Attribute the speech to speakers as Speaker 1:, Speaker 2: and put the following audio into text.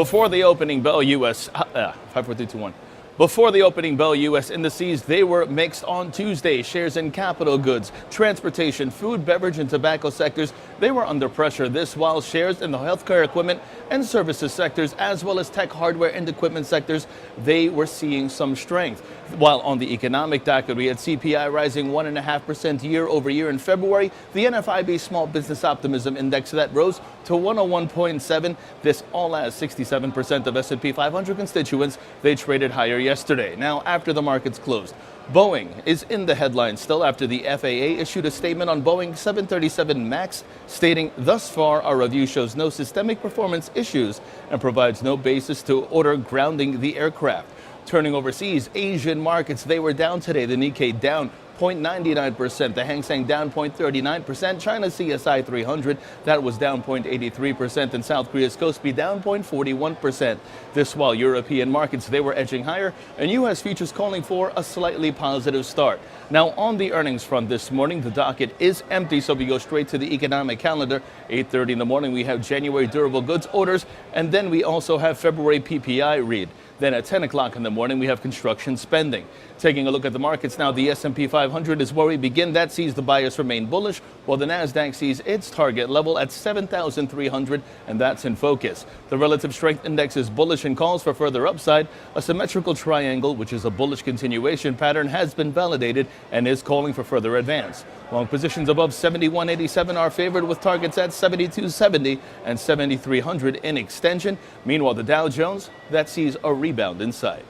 Speaker 1: Before the opening bell, U.S. 5, 4, 3, 2, 1. Before the opening bell, U.S. indices, they were mixed on Tuesday. Shares in capital goods, transportation, food, beverage, and tobacco sectors, they were under pressure. This while shares in the healthcare equipment and services sectors, as well as tech hardware and equipment sectors, they were seeing some strength. While on the economic docket, we had CPI rising 1.5% year over year in February. The NFIB Small Business Optimism Index that rose to 101.7. This all as 67% of S&P 500 constituents, they traded higher yesterday. Now, after the markets closed, Boeing is in the headlines still after the FAA issued a statement on Boeing 737 MAX, stating, "Thus far, our review shows no systemic performance issues and provides no basis to order grounding the aircraft." Turning overseas, Asian markets, they were down today. The Nikkei down 0.99%, the Hang Seng down 0.39%, China's CSI 300, that was down 0.83%, and South Korea's Kospi down 0.41%. This while European markets, they were edging higher, and U.S. futures calling for a slightly positive start. Now, on the earnings front this morning, the docket is empty, so we go straight to the economic calendar. 8:30 in the morning, we have January durable goods orders, and then we also have February PPI read. Then at 10 o'clock in the morning, we have construction spending. Taking a look at the markets now, the S&P 500 is where we begin. That sees the bias remain bullish, while the Nasdaq sees its target level at 7,300, and that's in focus. The relative strength index is bullish and calls for further upside. A symmetrical triangle, which is a bullish continuation pattern, has been validated and is calling for further advance. Long positions above 71.87 are favored, with targets at 72.70 and 7,300 in extension. Meanwhile, the Dow Jones, that sees a rebound inside.